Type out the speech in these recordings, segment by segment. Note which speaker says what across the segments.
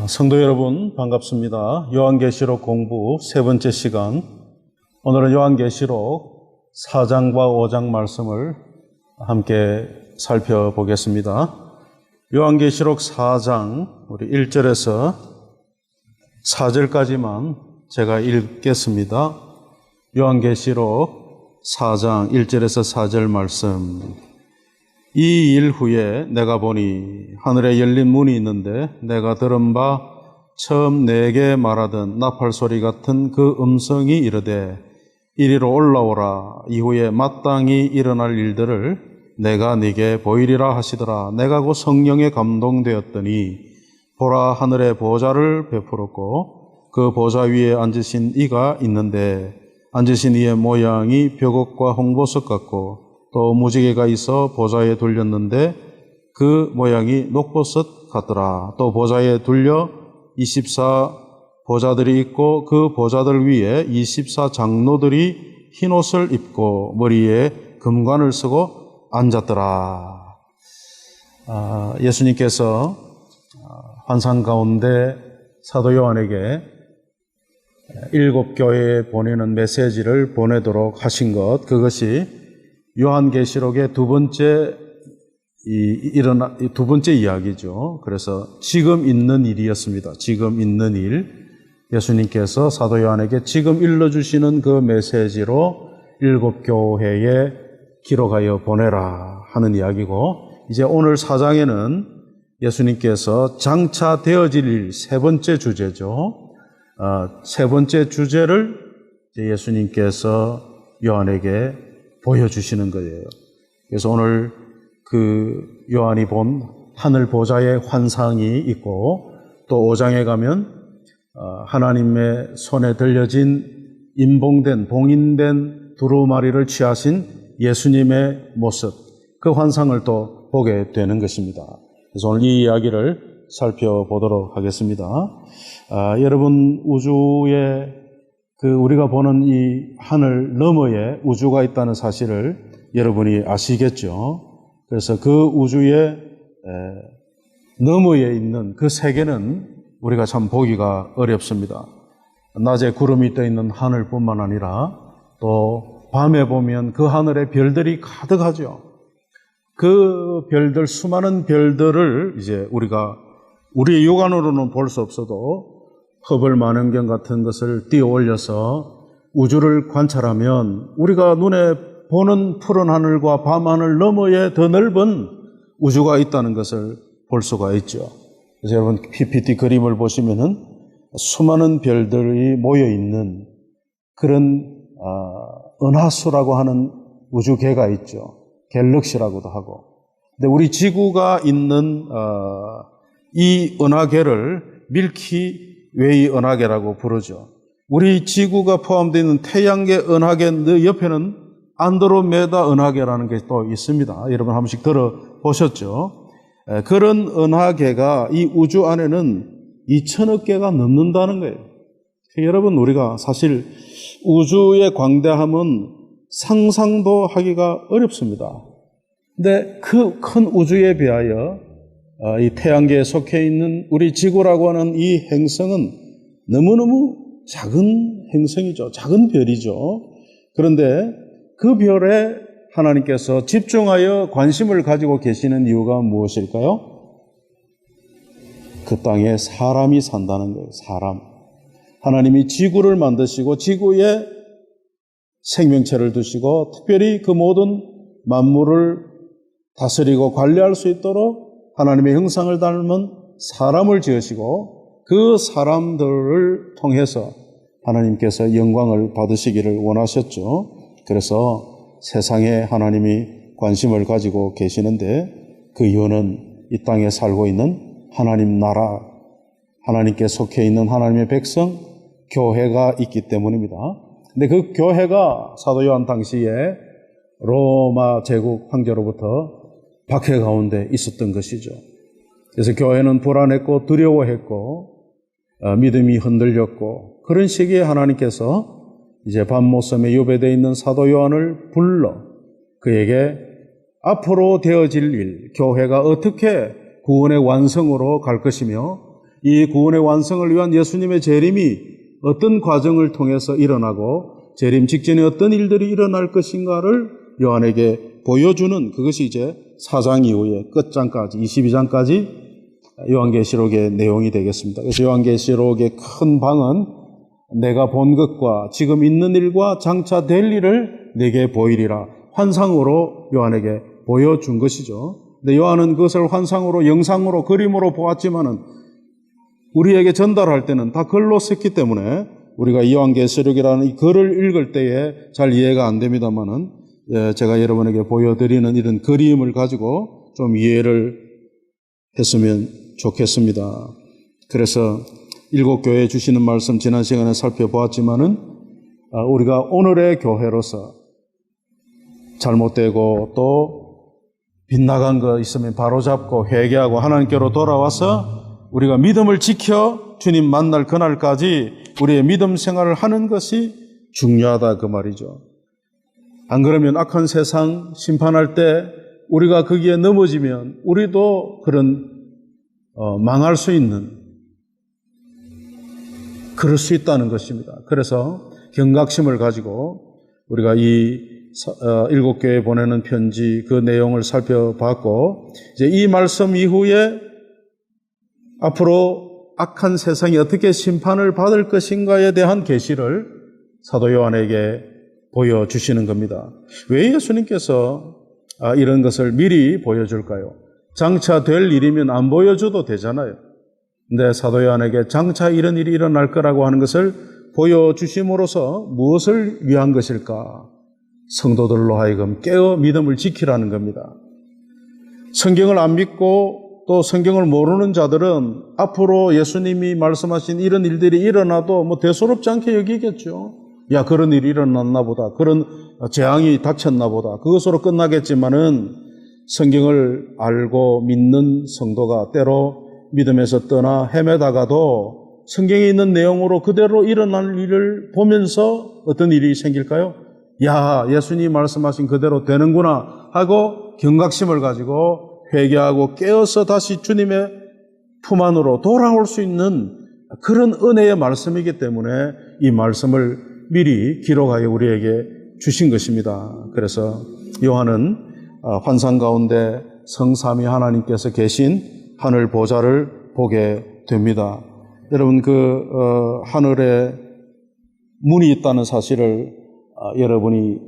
Speaker 1: 성도 여러분 반갑습니다. 요한계시록 공부 세 번째 시간, 오늘은 요한계시록 4장과 5장 말씀을 함께 살펴보겠습니다. 요한계시록 4장 우리 1절에서 4절까지만 제가 읽겠습니다. 요한계시록 4장 1절에서 4절 말씀. 이 일 후에 내가 보니 하늘에 열린 문이 있는데 내가 들은 바 처음 내게 말하던 나팔 소리 같은 그 음성이 이르되 이리로 올라오라. 이후에 마땅히 일어날 일들을 내가 네게 보이리라 하시더라. 내가 곧 성령에 감동되었더니 보라, 하늘에 보좌를 베풀었고 그 보좌 위에 앉으신 이가 있는데 앉으신 이의 모양이 벽옥과 홍보석 같고 또 무지개가 있어 보좌에 둘렸는데 그 모양이 녹보석 같더라. 또 보좌에 둘려 24 보좌들이 있고 그 보좌들 위에 24 장로들이 흰옷을 입고 머리에 금관을 쓰고 앉았더라. 예수님께서 환상 가운데 사도 요한에게 7 교회에 보내는 메시지를 보내도록 하신 것, 그것이 요한계시록의 두 번째 이야기죠. 그래서 지금 있는 일이었습니다. 지금 있는 일. 예수님께서 사도 요한에게 지금 일러주시는 그 메시지로 7 교회에 기록하여 보내라 하는 이야기고, 이제 오늘 4장에는 예수님께서 장차 되어질 일, 세 번째 주제죠. 세 번째 주제를 예수님께서 요한에게 보여주시는 거예요. 그래서 오늘 그 요한이 본 하늘 보좌의 환상이 있고, 또 5장에 가면 하나님의 손에 들려진 임봉된, 봉인된 두루마리를 취하신 예수님의 모습, 그 환상을 또 보게 되는 것입니다. 그래서 오늘 이 이야기를 살펴보도록 하겠습니다. 여러분, 우주에 우리가 보는 이 하늘 너머에 우주가 있다는 사실을 여러분이 아시겠죠? 그래서 그 우주의 너머에 있는 그 세계는 우리가 참 보기가 어렵습니다. 낮에 구름이 떠 있는 하늘뿐만 아니라 또 밤에 보면 그 하늘에 별들이 가득하죠. 그 별들, 수많은 별들을 이제 우리가 우리의 육안으로는 볼 수 없어도 허블 망원경 같은 것을 띄워 올려서 우주를 관찰하면 우리가 눈에 보는 푸른 하늘과 밤하늘 너머에 더 넓은 우주가 있다는 것을 볼 수가 있죠. 그래서 여러분 PPT 그림을 보시면은 수많은 별들이 모여 있는 그런 은하수라고 하는 우주계가 있죠. 갤럭시라고도 하고. 근데 우리 지구가 있는 이 은하계를 밀키 웨이 은하계라고 부르죠. 우리 지구가 포함되어 있는 태양계 은하계 옆에는 안드로메다 은하계라는 게 또 있습니다. 여러분 한 번씩 들어보셨죠? 그런 은하계가 이 우주 안에는 2천억 개가 넘는다는 거예요. 여러분, 우리가 사실 우주의 광대함은 상상도 하기가 어렵습니다. 근데 그 큰 우주에 비하여 이 태양계에 속해 있는 우리 지구라고 하는 이 행성은 너무너무 작은 행성이죠. 작은 별이죠. 그런데 그 별에 하나님께서 집중하여 관심을 가지고 계시는 이유가 무엇일까요? 그 땅에 사람이 산다는 거예요. 사람. 하나님이 지구를 만드시고 지구에 생명체를 두시고 특별히 그 모든 만물을 다스리고 관리할 수 있도록 하나님의 형상을 닮은 사람을 지으시고 그 사람들을 통해서 하나님께서 영광을 받으시기를 원하셨죠. 그래서 세상에 하나님이 관심을 가지고 계시는데 그 이유는 이 땅에 살고 있는 하나님 나라, 하나님께 속해 있는 하나님의 백성, 교회가 있기 때문입니다. 근데 그 교회가 사도 요한 당시에 로마 제국 황제로부터 박해 가운데 있었던 것이죠. 그래서 교회는 불안했고 두려워했고 믿음이 흔들렸고, 그런 시기에 하나님께서 이제 밤모섬에 유배되어 있는 사도 요한을 불러 그에게 앞으로 되어질 일, 교회가 어떻게 구원의 완성으로 갈 것이며 이 구원의 완성을 위한 예수님의 재림이 어떤 과정을 통해서 일어나고 재림 직전에 어떤 일들이 일어날 것인가를 요한에게 보여주는 그것이 이제 4장 이후의 끝장까지 22장까지 요한계시록의 내용이 되겠습니다. 그래서 요한계시록의 큰 방은 내가 본 것과 지금 있는 일과 장차 될 일을 내게 보이리라 환상으로 요한에게 보여준 것이죠. 근데 요한은 그것을 환상으로 영상으로 그림으로 보았지만은 우리에게 전달할 때는 다 글로 썼기 때문에 우리가 이 요한계시록이라는 이 글을 읽을 때에 잘 이해가 안 됩니다만은 제가 여러분에게 보여드리는 이런 그림을 가지고 좀 이해를 했으면 좋겠습니다. 그래서 일곱 교회에 주시는 말씀 지난 시간에 살펴보았지만은 우리가 오늘의 교회로서 잘못되고 또 빗나간 거 있으면 바로잡고 회개하고 하나님께로 돌아와서 우리가 믿음을 지켜 주님 만날 그날까지 우리의 믿음 생활을 하는 것이 중요하다 그 말이죠. 안 그러면 악한 세상 심판할 때 우리가 거기에 넘어지면 우리도 그런 망할 수 있는 그럴 수 있다는 것입니다. 그래서 경각심을 가지고 우리가 이 일곱 교회에 보내는 편지 그 내용을 살펴봤고 이제 이 말씀 이후에 앞으로 악한 세상이 어떻게 심판을 받을 것인가에 대한 계시를 사도 요한에게 보여주시는 겁니다. 왜 예수님께서 이런 것을 미리 보여줄까요? 장차 될 일이면 안 보여줘도 되잖아요. 근데 사도 요한에게 장차 이런 일이 일어날 거라고 하는 것을 보여주심으로써 무엇을 위한 것일까? 성도들로 하여금 깨어 믿음을 지키라는 겁니다. 성경을 안 믿고 또 성경을 모르는 자들은 앞으로 예수님이 말씀하신 이런 일들이 일어나도 뭐 대수롭지 않게 여기겠죠. 야, 그런 일이 일어났나 보다. 그런 재앙이 닥쳤나 보다. 그것으로 끝나겠지만은 성경을 알고 믿는 성도가 때로 믿음에서 떠나 헤매다가도 성경에 있는 내용으로 그대로 일어날 일을 보면서 어떤 일이 생길까요? 야, 예수님이 말씀하신 그대로 되는구나 하고 경각심을 가지고 회개하고 깨어서 다시 주님의 품 안으로 돌아올 수 있는 그런 은혜의 말씀이기 때문에 이 말씀을 미리 기록하여 우리에게 주신 것입니다. 그래서 요한은 환상 가운데 성삼위 하나님께서 계신 하늘 보좌를 보게 됩니다. 여러분 하늘에 문이 있다는 사실을 여러분이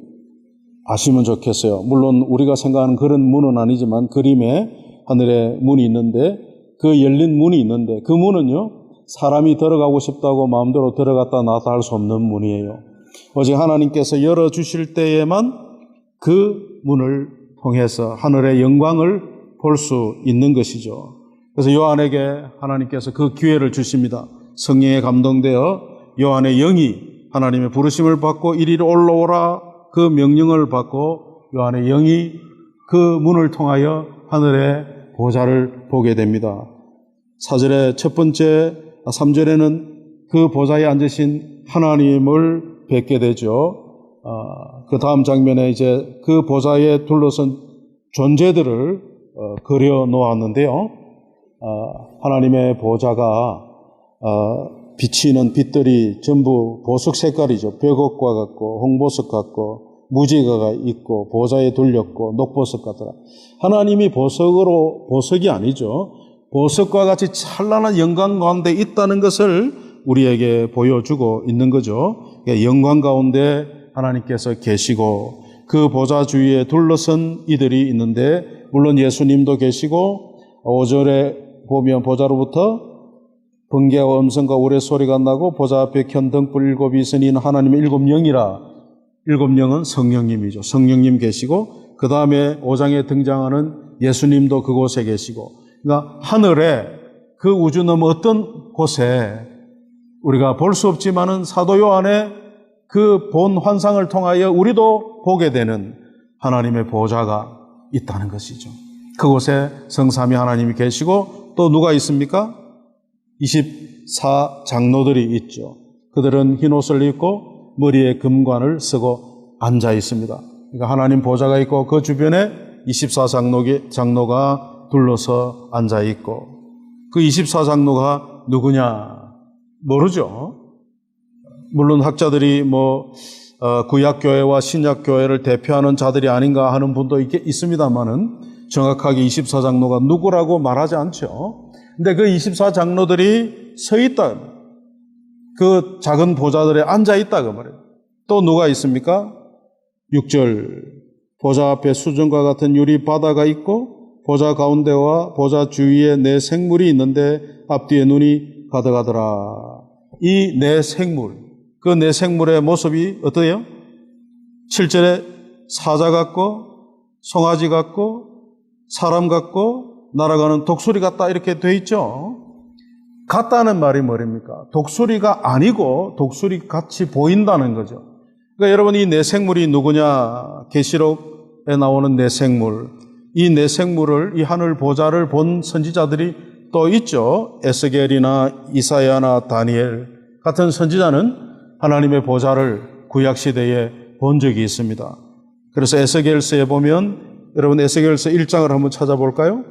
Speaker 1: 아시면 좋겠어요. 물론 우리가 생각하는 그런 문은 아니지만 그림에 하늘에 문이 있는데 그 열린 문이 있는데 그 문은요 사람이 들어가고 싶다고 마음대로 들어갔다 나왔다 할 수 없는 문이에요. 오직 하나님께서 열어주실 때에만 그 문을 통해서 하늘의 영광을 볼 수 있는 것이죠. 그래서 요한에게 하나님께서 그 기회를 주십니다. 성령에 감동되어 요한의 영이 하나님의 부르심을 받고 이리로 올라오라 그 명령을 받고 요한의 영이 그 문을 통하여 하늘의 보좌를 보게 됩니다. 4절의 첫 번째, 3절에는 그 보좌에 앉으신 하나님을 뵙게 되죠. 그 다음 장면에 이제 그 보좌에 둘러선 존재들을 그려 놓았는데요. 하나님의 보좌가 비치는 빛들이 전부 보석 색깔이죠. 벽옥과 같고 홍보석 같고 무지개가 있고 보좌에 둘렸고 녹보석 같더라. 하나님이 보석이 아니죠. 보석과 같이 찬란한 영광 가운데 있다는 것을 우리에게 보여주고 있는 거죠. 영광 가운데 하나님께서 계시고 그 보좌 주위에 둘러선 이들이 있는데 물론 예수님도 계시고 5절에 보면 보좌로부터 번개와 음성과 우레소리가 나고 보좌 앞에 켠 등불 7이 있으니 하나님의 7영이라. 7영은 성령님이죠. 성령님 계시고 그 다음에 5장에 등장하는 예수님도 그곳에 계시고 그러니까 하늘에 그 우주 너머 어떤 곳에 우리가 볼 수 없지만은 사도 요한의 그 본 환상을 통하여 우리도 보게 되는 하나님의 보좌가 있다는 것이죠. 그곳에 성삼위 하나님이 계시고 또 누가 있습니까? 24장로들이 있죠. 그들은 흰옷을 입고 머리에 금관을 쓰고 앉아 있습니다. 그러니까 하나님 보좌가 있고 그 주변에 24장로가 둘러서 앉아 있고 그 24장로가 누구냐? 모르죠. 물론 학자들이 구약교회와 신약교회를 대표하는 자들이 아닌가 하는 분도 있습니다만은 정확하게 24장로가 누구라고 말하지 않죠. 근데 그 24장로들이 서 있다. 그 작은 보좌들에 앉아 있다. 그 말이에요. 또 누가 있습니까? 6절. 보좌 앞에 수정과 같은 유리 바다가 있고 보좌 가운데와 보좌 주위에 네 생물이 있는데 앞뒤에 눈이 가득하더라. 이 네 생물, 그 네 생물의 모습이 어떠해요? 7절에 사자 같고 송아지 같고 사람 같고 날아가는 독수리 같다 이렇게 돼 있죠. 같다는 말이 뭐입니까? 독수리가 아니고 독수리 같이 보인다는 거죠. 그러니까 여러분 이 네 생물이 누구냐? 계시록에 나오는 네 생물. 이 네 생물을 이 하늘 보좌를 본 선지자들이 또 있죠. 에스겔이나 이사야나 다니엘 같은 선지자는 하나님의 보좌를 구약 시대에 본 적이 있습니다. 그래서 에스겔서에 보면 여러분 에스겔서 1장을 한번 찾아볼까요?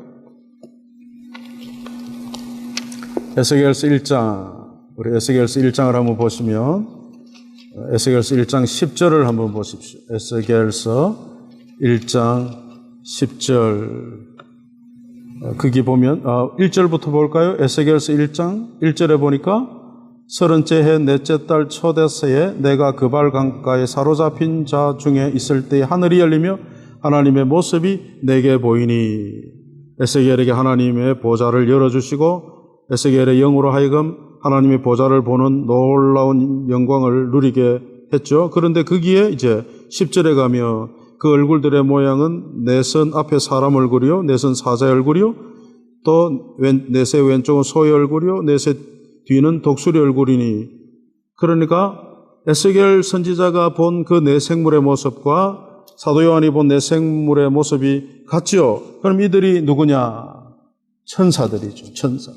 Speaker 1: 에스겔서 1장, 우리 에스겔서 1장을 한번 보시면 에스겔서 1장 10절을 한번 보십시오. 에스겔서 1장 10절 거기 보면 1절부터 볼까요? 에스겔서 1장 1절에 보니까 30째 해 넷째 달 초대서에 내가 그발 강가에 사로잡힌 자 중에 있을 때에 하늘이 열리며 하나님의 모습이 내게 보이니 에스겔에게 하나님의 보좌를 열어주시고 에스겔의 영으로 하여금 하나님의 보좌를 보는 놀라운 영광을 누리게 했죠. 그런데 거기에 이제 10절에 가며 그 얼굴들의 모양은 넷은 앞에 사람 얼굴이요, 넷은 사자의 얼굴이요, 또 넷의 왼쪽은 소의 얼굴이요, 넷의 뒤는 독수리 얼굴이니. 그러니까 에스겔 선지자가 본 그 네 생물의 모습과 사도 요한이 본 네 생물의 모습이 같지요. 그럼 이들이 누구냐? 천사들이죠. 천사.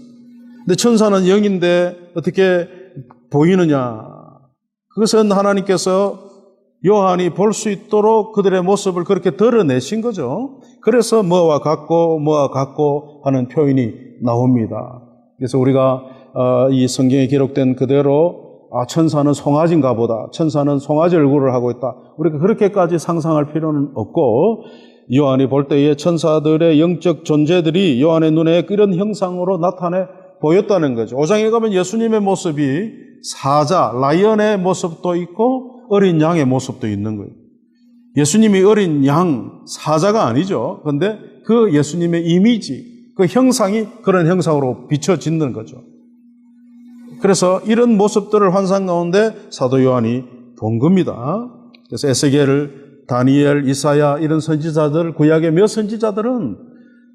Speaker 1: 근데 천사는 영인데 어떻게 보이느냐? 그것은 하나님께서 요한이 볼 수 있도록 그들의 모습을 그렇게 드러내신 거죠. 그래서 뭐와 같고 하는 표현이 나옵니다. 그래서 우리가 이 성경에 기록된 그대로 천사는 송아지인가 보다. 천사는 송아지 얼굴을 하고 있다. 우리가 그렇게까지 상상할 필요는 없고 요한이 볼 때에 천사들의 영적 존재들이 요한의 눈에 그런 형상으로 나타내 보였다는 거죠. 5장에 가면 예수님의 모습이 사자, 라이언의 모습도 있고 어린 양의 모습도 있는 거예요. 예수님이 어린 양, 사자가 아니죠. 그런데 그 예수님의 이미지, 그 형상이 그런 형상으로 비춰지는 거죠. 그래서 이런 모습들을 환상 가운데 사도 요한이 본 겁니다. 그래서 에스겔, 다니엘, 이사야 이런 선지자들, 구약의 몇 선지자들은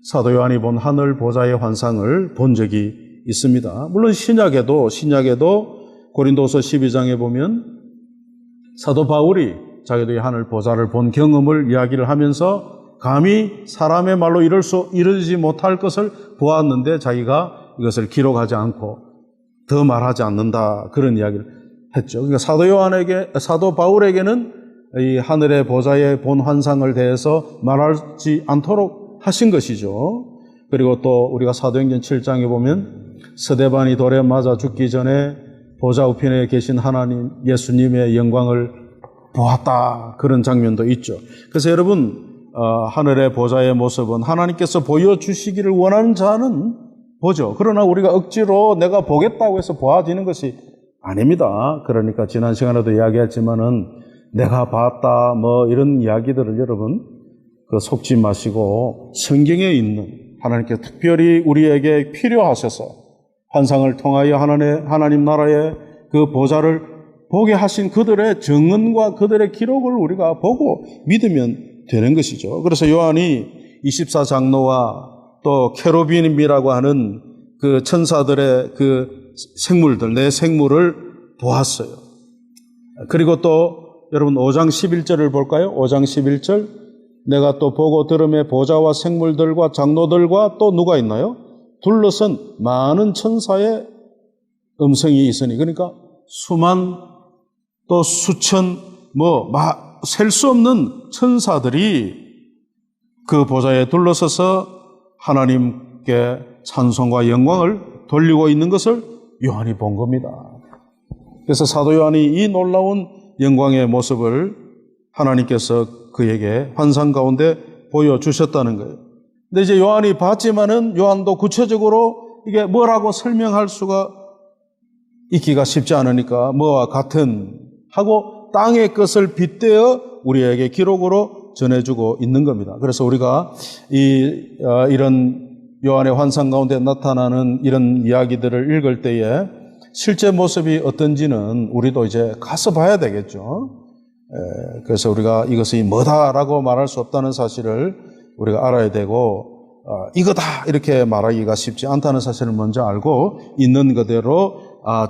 Speaker 1: 사도 요한이 본 하늘 보좌의 환상을 본 적이 있습니다. 물론 신약에도 고린도서 12장에 보면 사도 바울이 자기도 이 하늘 보좌를 본 경험을 이야기를 하면서 감히 사람의 말로 이르지 못할 것을 보았는데 자기가 이것을 기록하지 않고 더 말하지 않는다. 그런 이야기를 했죠. 그러니까 사도 바울에게는 이 하늘의 보좌의 본 환상을 대해서 말하지 않도록 하신 것이죠. 그리고 또 우리가 사도행전 7장에 보면 스데반이 돌에 맞아 죽기 전에 보좌 우편에 계신 하나님 예수님의 영광을 보았다. 그런 장면도 있죠. 그래서 여러분 하늘의 보좌의 모습은 하나님께서 보여주시기를 원하는 자는 보죠. 그러나 우리가 억지로 내가 보겠다고 해서 보아지는 것이 아닙니다. 그러니까 지난 시간에도 이야기했지만은 내가 봤다 이런 이야기들을 여러분 속지 마시고 성경에 있는 하나님께서 특별히 우리에게 필요하셔서 환상을 통하여 하나님 나라의 그 보좌를 보게 하신 그들의 증언과 그들의 기록을 우리가 보고 믿으면 되는 것이죠. 그래서 요한이 24장로와 또 케루빈이라고 하는 그 천사들의 그 생물들, 네 생물을 보았어요. 그리고 또 여러분 5장 11절을 볼까요? 5장 11절 내가 또 보고 들음에 보좌와 생물들과 장로들과 또 누가 있나요? 둘러선 많은 천사의 음성이 있으니 그러니까 수만 또 수천 셀 수 없는 천사들이 그 보좌에 둘러서서 하나님께 찬송과 영광을 돌리고 있는 것을 요한이 본 겁니다. 그래서 사도 요한이 이 놀라운 영광의 모습을 하나님께서 그에게 환상 가운데 보여주셨다는 거예요. 근데 이제 요한이 봤지만은 요한도 구체적으로 이게 뭐라고 설명할 수가 있기가 쉽지 않으니까 뭐와 같은 하고 땅의 것을 빗대어 우리에게 기록으로 전해주고 있는 겁니다. 그래서 우리가 이런 요한의 환상 가운데 나타나는 이런 이야기들을 읽을 때에 실제 모습이 어떤지는 우리도 이제 가서 봐야 되겠죠. 그래서 우리가 이것이 뭐다라고 말할 수 없다는 사실을 우리가 알아야 되고 이거다 이렇게 말하기가 쉽지 않다는 사실을 먼저 알고 있는 그대로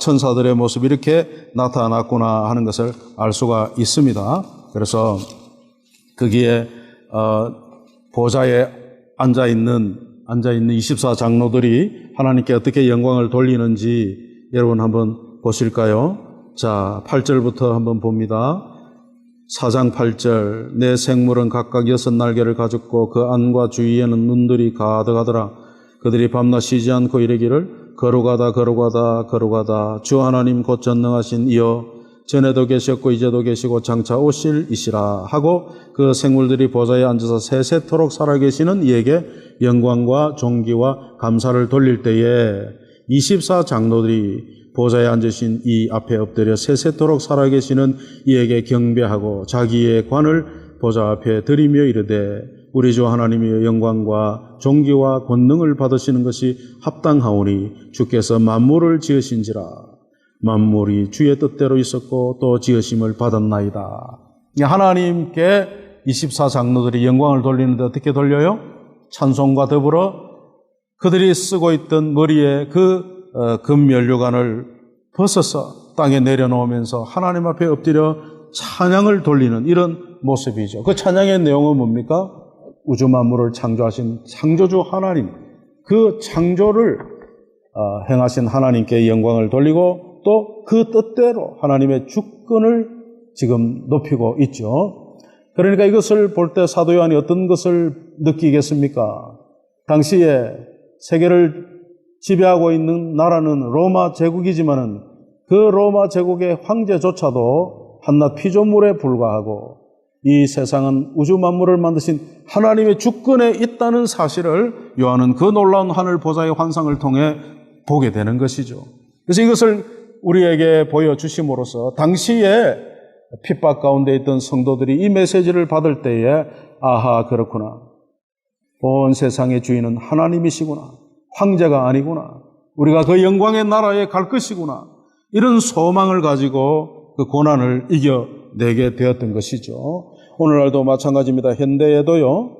Speaker 1: 천사들의 모습이 이렇게 나타났구나 하는 것을 알 수가 있습니다. 그래서 거기에 보좌에 앉아있는 24장로들이 하나님께 어떻게 영광을 돌리는지 여러분 한번 보실까요? 자, 8절부터 한번 봅니다. 4장 8절 내 생물은 각각 6날개를 가졌고 그 안과 주위에는 눈들이 가득하더라. 그들이 밤낮 쉬지 않고 이르기를 거룩하다 거룩하다 거룩하다 주 하나님 곧 전능하신 이여 전에도 계셨고 이제도 계시고 장차 오실 이시라 하고 그 생물들이 보좌에 앉아서 세세토록 살아계시는 이에게 영광과 존귀와 감사를 돌릴 때에 24장로들이 보좌에 앉으신 이 앞에 엎드려 세세토록 살아계시는 이에게 경배하고 자기의 관을 보좌 앞에 드리며 이르되 우리 주 하나님의 영광과 존귀와 권능을 받으시는 것이 합당하오니 주께서 만물을 지으신지라. 만물이 주의 뜻대로 있었고 또 지으심을 받았나이다. 하나님께 24장로들이 영광을 돌리는데 어떻게 돌려요? 찬송과 더불어 그들이 쓰고 있던 머리에 그 금면류관을 벗어서 땅에 내려놓으면서 하나님 앞에 엎드려 찬양을 돌리는 이런 모습이죠. 그 찬양의 내용은 뭡니까? 우주 만물을 창조하신 창조주 하나님, 그 창조를 행하신 하나님께 영광을 돌리고 또 그 뜻대로 하나님의 주권을 지금 높이고 있죠. 그러니까 이것을 볼 때 사도 요한이 어떤 것을 느끼겠습니까? 당시에 세계를 지배하고 있는 나라는 로마 제국이지만은 그 로마 제국의 황제조차도 한낱 피조물에 불과하고 이 세상은 우주 만물을 만드신 하나님의 주권에 있다는 사실을 요한은 그 놀라운 하늘 보좌의 환상을 통해 보게 되는 것이죠. 그래서 이것을 우리에게 보여주심으로써 당시에 핍박 가운데 있던 성도들이 이 메시지를 받을 때에 아하 그렇구나. 온 세상의 주인은 하나님이시구나. 황제가 아니구나. 우리가 그 영광의 나라에 갈 것이구나. 이런 소망을 가지고 그 고난을 이겨내게 되었던 것이죠. 오늘날도 마찬가지입니다. 현대에도요.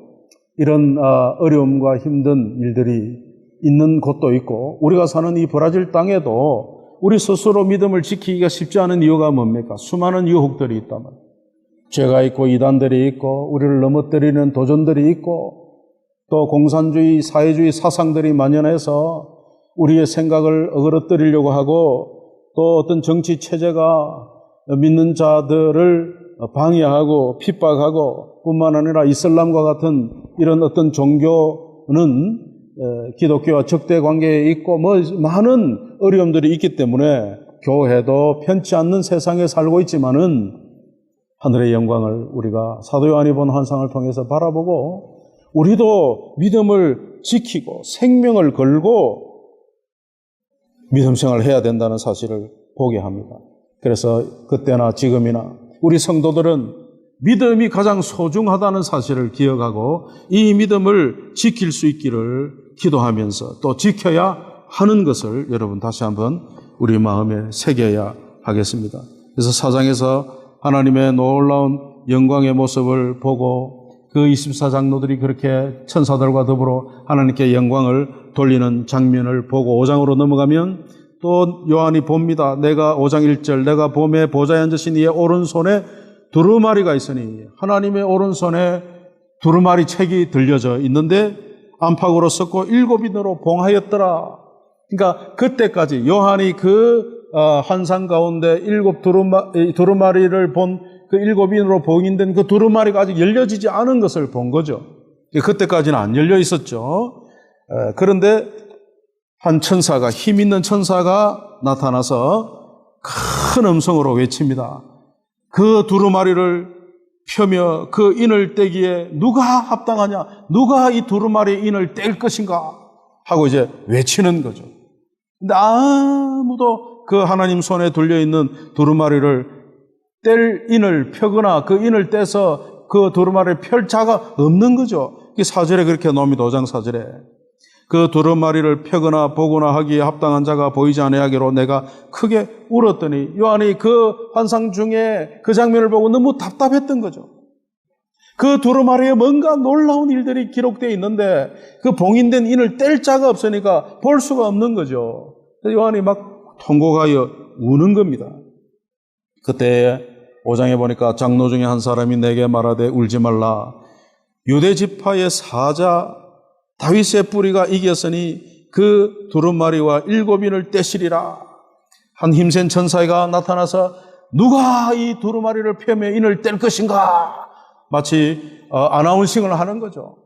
Speaker 1: 이런 어려움과 힘든 일들이 있는 곳도 있고 우리가 사는 이 브라질 땅에도 우리 스스로 믿음을 지키기가 쉽지 않은 이유가 뭡니까? 수많은 유혹들이 있다면 죄가 있고 이단들이 있고 우리를 넘어뜨리는 도전들이 있고 또 공산주의, 사회주의 사상들이 만연해서 우리의 생각을 어그러뜨리려고 하고 또 어떤 정치 체제가 믿는 자들을 방해하고 핍박하고 뿐만 아니라 이슬람과 같은 이런 어떤 종교는 기독교와 적대 관계에 있고 많은 어려움들이 있기 때문에 교회도 편치 않는 세상에 살고 있지만은 하늘의 영광을 우리가 사도 요한이 본 환상을 통해서 바라보고 우리도 믿음을 지키고 생명을 걸고 믿음 생활을 해야 된다는 사실을 보게 합니다. 그래서 그때나 지금이나 우리 성도들은 믿음이 가장 소중하다는 사실을 기억하고 이 믿음을 지킬 수 있기를 기도하면서 또 지켜야 하는 것을 여러분 다시 한번 우리 마음에 새겨야 하겠습니다. 그래서 4장에서 하나님의 놀라운 영광의 모습을 보고 그 24장로들이 그렇게 천사들과 더불어 하나님께 영광을 돌리는 장면을 보고 5장으로 넘어가면 또 요한이 봅니다. 5장 1절 내가 봄에 보좌에 앉으신 이의 오른손에 두루마리가 있으니 하나님의 오른손에 두루마리 책이 들려져 있는데 안팎으로 썼고 7인으로 봉하였더라. 그러니까 그때까지 요한이 그 환상 가운데 7 두루마리를 본 그 7인으로 봉인된 그 두루마리가 아직 열려지지 않은 것을 본 거죠. 그때까지는 안 열려 있었죠. 그런데 한 천사가, 힘 있는 천사가 나타나서 큰 음성으로 외칩니다. 그 두루마리를 펴며 그 인을 떼기에 누가 합당하냐? 누가 이 두루마리의 인을 뗄 것인가? 하고 이제 외치는 거죠. 근데 아무도 그 하나님 손에 들려있는 두루마리를 뗄 인을 펴거나 그 인을 떼서 그 두루마리를 펼 자가 없는 거죠. 이 4절에 그렇게 나옵니다. 5장 4절에. 그 두루마리를 펴거나 보거나 하기에 합당한 자가 보이지 아니하기로 내가 크게 울었더니 요한이 그 환상 중에 그 장면을 보고 너무 답답했던 거죠. 그 두루마리에 뭔가 놀라운 일들이 기록되어 있는데 그 봉인된 인을 뗄 자가 없으니까 볼 수가 없는 거죠. 요한이 막 통곡하여 우는 겁니다. 그때 5장에 보니까 장로 중에 한 사람이 내게 말하되 울지 말라. 유대 지파의 사자 다윗의 뿌리가 이겼으니 그 두루마리와 7인을 떼시리라. 한 힘센 천사가 나타나서 누가 이 두루마리를 펴며 인을 뗄 것인가? 마치 아나운싱을 하는 거죠.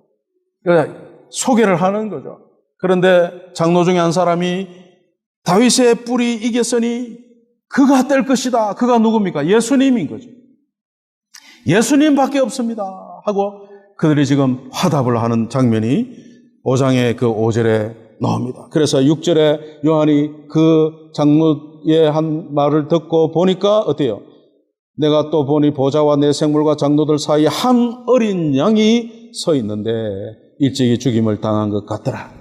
Speaker 1: 소개를 하는 거죠. 그런데 장로 중에 한 사람이 다윗의 뿔이 이겼으니 그가 뗄 것이다. 그가 누굽니까? 예수님인 거죠. 예수님밖에 없습니다. 하고 그들이 지금 화답을 하는 장면이 5장의 그 5절에 나옵니다. 그래서 6절에 요한이 그 장로의 한 말을 듣고 보니까 어때요? 내가 또 보니 보좌와 내 생물과 장로들 사이에 한 어린 양이 서 있는데 일찍이 죽임을 당한 것 같더라.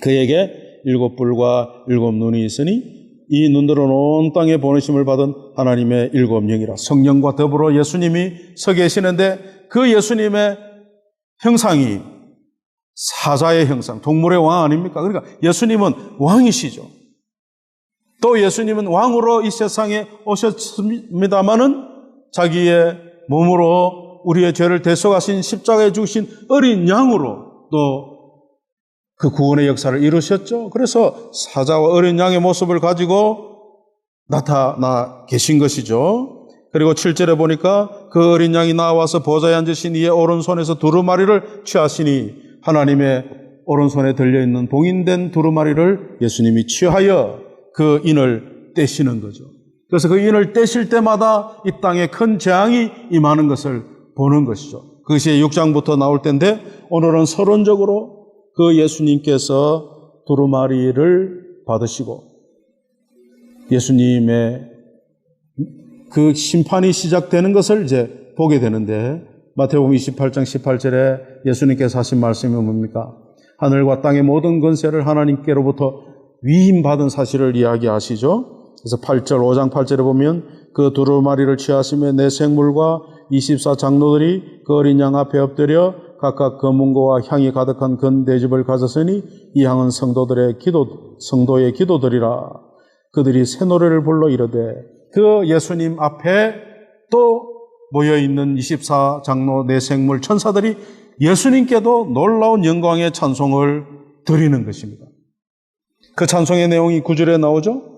Speaker 1: 그에게 7뿔과 7눈이 있으니 이 눈들은 온 땅에 보내심을 받은 하나님의 7영이라. 성령과 더불어 예수님이 서 계시는데 그 예수님의 형상이 사자의 형상, 동물의 왕 아닙니까? 그러니까 예수님은 왕이시죠. 또 예수님은 왕으로 이 세상에 오셨습니다마는 자기의 몸으로 우리의 죄를 대속하신 십자가에 죽으신 어린 양으로 또 그 구원의 역사를 이루셨죠. 그래서 사자와 어린 양의 모습을 가지고 나타나 계신 것이죠. 그리고 7절에 보니까 그 어린 양이 나와서 보좌에 앉으신 이의 오른손에서 두루마리를 취하시니 하나님의 오른손에 들려있는 봉인된 두루마리를 예수님이 취하여 그 인을 떼시는 거죠. 그래서 그 인을 떼실 때마다 이 땅에 큰 재앙이 임하는 것을 보는 것이죠. 그것이 6장부터 나올 텐데 오늘은 서론적으로 그 예수님께서 두루마리를 받으시고 예수님의 그 심판이 시작되는 것을 이제 보게 되는데 마태복음 28장 18절에 예수님께서 하신 말씀이 뭡니까? 하늘과 땅의 모든 권세를 하나님께로부터 위임받은 사실을 이야기하시죠. 그래서 5장 8절에 보면 그 두루마리를 취하시며 내 생물과 24장로들이 그 어린 양 앞에 엎드려 각각 검은고와 향이 가득한 건대집을 가졌으니 이 향은 성도의 기도들이라. 그들이 새 노래를 불러 이르되 그 예수님 앞에 또 모여있는 24장로 내 생물 천사들이 예수님께도 놀라운 영광의 찬송을 드리는 것입니다. 그 찬송의 내용이 9절에 나오죠.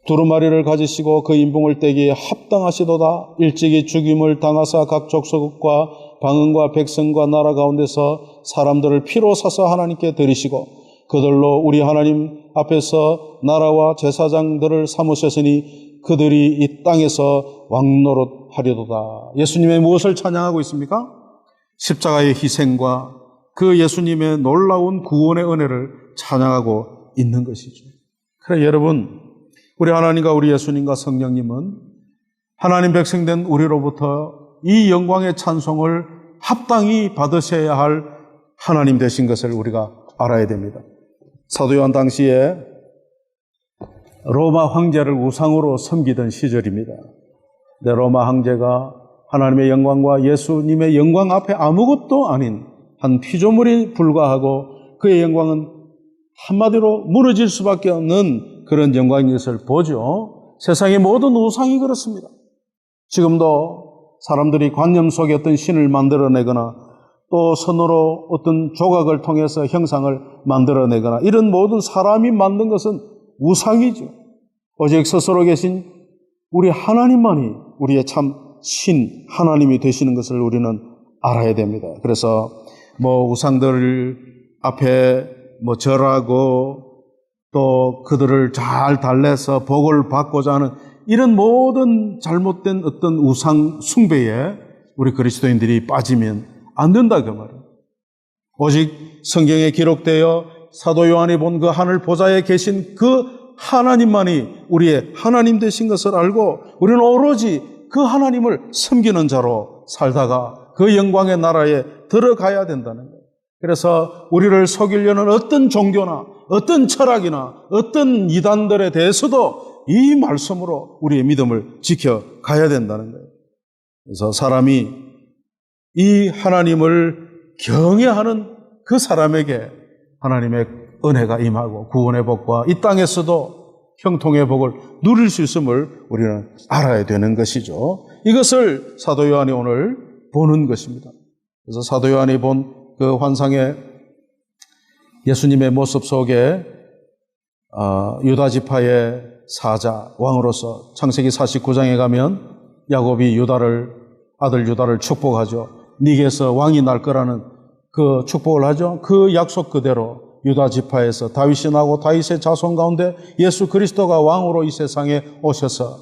Speaker 1: 두루마리를 가지시고 그 인봉을 떼기에 합당하시도다. 일찍이 죽임을 당하사 각 족속과 방언과 백성과 나라 가운데서 사람들을 피로 사서 하나님께 드리시고 그들로 우리 하나님 앞에서 나라와 제사장들을 삼으셨으니 그들이 이 땅에서 왕노릇하려도다. 예수님의 무엇을 찬양하고 있습니까? 십자가의 희생과 그 예수님의 놀라운 구원의 은혜를 찬양하고 있는 것이죠. 그래 여러분, 우리 하나님과 우리 예수님과 성령님은 하나님 백성된 우리로부터 이 영광의 찬송을 합당히 받으셔야 할 하나님 되신 것을 우리가 알아야 됩니다. 사도 요한 당시에 로마 황제를 우상으로 섬기던 시절입니다. 근데 로마 황제가 하나님의 영광과 예수님의 영광 앞에 아무것도 아닌 한 피조물이 불과하고 그의 영광은 한마디로 무너질 수밖에 없는 그런 영광인 것을 보죠. 세상의 모든 우상이 그렇습니다. 지금도 사람들이 관념 속에 어떤 신을 만들어내거나 또 손으로 어떤 조각을 통해서 형상을 만들어내거나 이런 모든 사람이 만든 것은 우상이죠. 오직 스스로 계신 우리 하나님만이 우리의 참 신 하나님이 되시는 것을 우리는 알아야 됩니다. 그래서 우상들 앞에 절하고 또 그들을 잘 달래서 복을 받고자 하는 이런 모든 잘못된 어떤 우상 숭배에 우리 그리스도인들이 빠지면 안 된다 그 말이에요. 오직 성경에 기록되어 사도 요한이 본 그 하늘 보좌에 계신 그 하나님만이 우리의 하나님 되신 것을 알고 우리는 오로지 그 하나님을 섬기는 자로 살다가 그 영광의 나라에 들어가야 된다는 거예요. 그래서 우리를 속이려는 어떤 종교나 어떤 철학이나 어떤 이단들에 대해서도 이 말씀으로 우리의 믿음을 지켜가야 된다는 거예요. 그래서 사람이 이 하나님을 경외하는 그 사람에게 하나님의 은혜가 임하고 구원의 복과 이 땅에서도 형통의 복을 누릴 수 있음을 우리는 알아야 되는 것이죠. 이것을 사도 요한이 오늘 보는 것입니다. 그래서 사도 요한이 본 그 환상의 예수님의 모습 속에 유다 지파의 사자 왕으로서 창세기 49장에 가면 야곱이 아들 유다를 축복하죠. 네게서 왕이 날 거라는 그 축복을 하죠. 그 약속 그대로 유다 지파에서 다윗이 나고 다윗의 자손 가운데 예수 그리스도가 왕으로 이 세상에 오셔서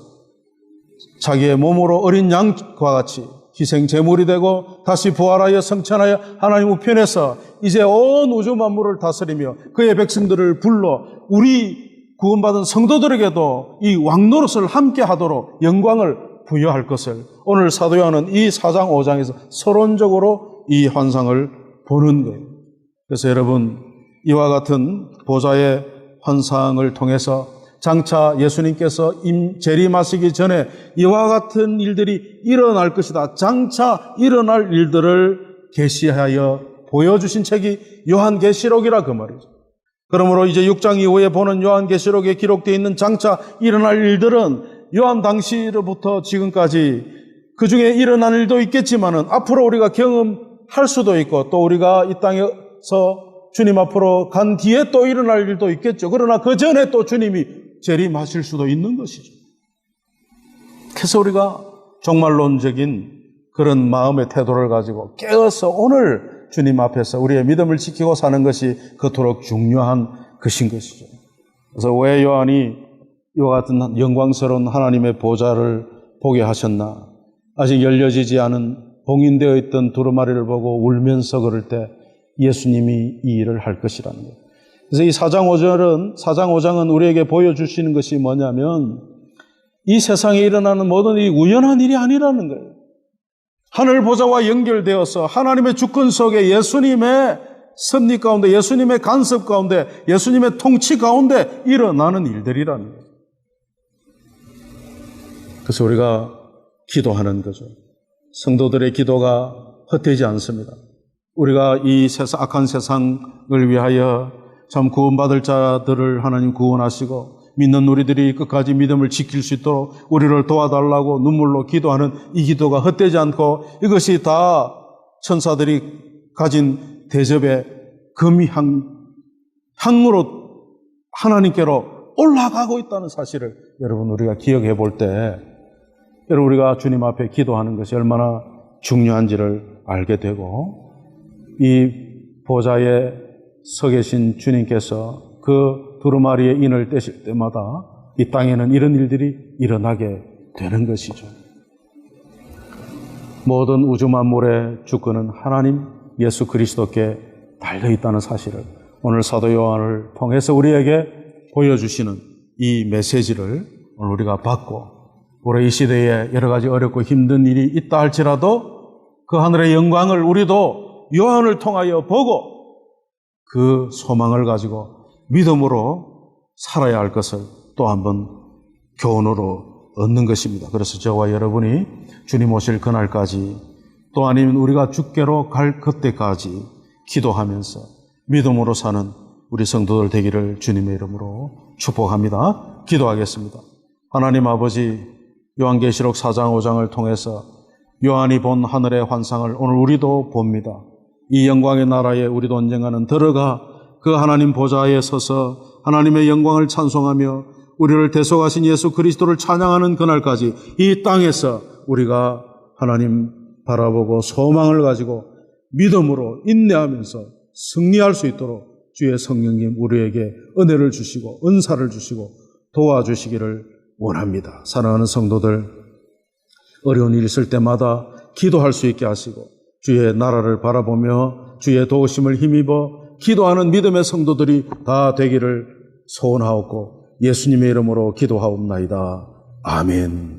Speaker 1: 자기의 몸으로 어린 양과 같이 희생 제물이 되고 다시 부활하여 성천하여 하나님 우편에서 이제 온 우주 만물을 다스리며 그의 백성들을 불러 우리 구원받은 성도들에게도 이 왕노릇을 함께 하도록 영광을 부여할 것을 오늘 사도 요한은 이 4장 5장에서 서론적으로 이 환상을 보는 거예요. 그래서 여러분 이와 같은 보좌의 환상을 통해서 장차 예수님께서 재림하시기 전에 이와 같은 일들이 일어날 것이다. 장차 일어날 일들을 계시하여 보여주신 책이 요한계시록이라 그 말이죠. 그러므로 이제 6장 이후에 보는 요한계시록에 기록되어 있는 장차 일어날 일들은 요한 당시로부터 지금까지 그 중에 일어난 일도 있겠지만은 앞으로 우리가 경험할 수도 있고 또 우리가 이 땅에서 주님 앞으로 간 뒤에 또 일어날 일도 있겠죠. 그러나 그 전에 또 주님이 재림하실 수도 있는 것이죠. 그래서 우리가 종말론적인 그런 마음의 태도를 가지고 깨어서 오늘 주님 앞에서 우리의 믿음을 지키고 사는 것이 그토록 중요한 것인 것이죠. 그래서 왜 요한이 이와 같은 영광스러운 하나님의 보좌를 보게 하셨나? 아직 열려지지 않은 봉인되어 있던 두루마리를 보고 울면서 그럴 때 예수님이 이 일을 할 것이라는 거예요. 그래서 이 4장 5장은 우리에게 보여주시는 것이 뭐냐면 이 세상에 일어나는 모든 일이 우연한 일이 아니라는 거예요. 하늘 보좌와 연결되어서 하나님의 주권 속에 예수님의 섭리 가운데 예수님의 간섭 가운데 예수님의 통치 가운데 일어나는 일들이라는 거예요. 그래서 우리가 기도하는 거죠. 성도들의 기도가 헛되지 않습니다. 우리가 이 악한 세상을 위하여 참 구원받을 자들을 하나님 구원하시고 믿는 우리들이 끝까지 믿음을 지킬 수 있도록 우리를 도와달라고 눈물로 기도하는 이 기도가 헛되지 않고 이것이 다 천사들이 가진 대접의 금이 향으로 하나님께로 올라가고 있다는 사실을 여러분 우리가 기억해 볼 때 여러분 우리가 주님 앞에 기도하는 것이 얼마나 중요한지를 알게 되고 이 보좌에 서 계신 주님께서 그 두루마리의 인을 떼실 때마다 이 땅에는 이런 일들이 일어나게 되는 것이죠. 모든 우주 만물의 주권은 하나님 예수 그리스도께 달려있다는 사실을 오늘 사도 요한을 통해서 우리에게 보여주시는 이 메시지를 오늘 우리가 받고 올해 이 시대에 여러 가지 어렵고 힘든 일이 있다 할지라도 그 하늘의 영광을 우리도 요한을 통하여 보고 그 소망을 가지고 믿음으로 살아야 할 것을 또 한번 교훈으로 얻는 것입니다. 그래서 저와 여러분이 주님 오실 그날까지 또 아니면 우리가 주께로 갈 그때까지 기도하면서 믿음으로 사는 우리 성도들 되기를 주님의 이름으로 축복합니다. 기도하겠습니다. 하나님 아버지 요한계시록 4장 5장을 통해서 요한이 본 하늘의 환상을 오늘 우리도 봅니다. 이 영광의 나라에 우리도 언젠가는 들어가 그 하나님 보좌에 서서 하나님의 영광을 찬송하며 우리를 대속하신 예수 그리스도를 찬양하는 그날까지 이 땅에서 우리가 하나님 바라보고 소망을 가지고 믿음으로 인내하면서 승리할 수 있도록 주의 성령님 우리에게 은혜를 주시고 은사를 주시고 도와주시기를 원합니다. 사랑하는 성도들, 어려운 일 있을 때마다 기도할 수 있게 하시고 주의 나라를 바라보며 주의 도우심을 힘입어 기도하는 믿음의 성도들이 다 되기를 소원하옵고 예수님의 이름으로 기도하옵나이다. 아멘.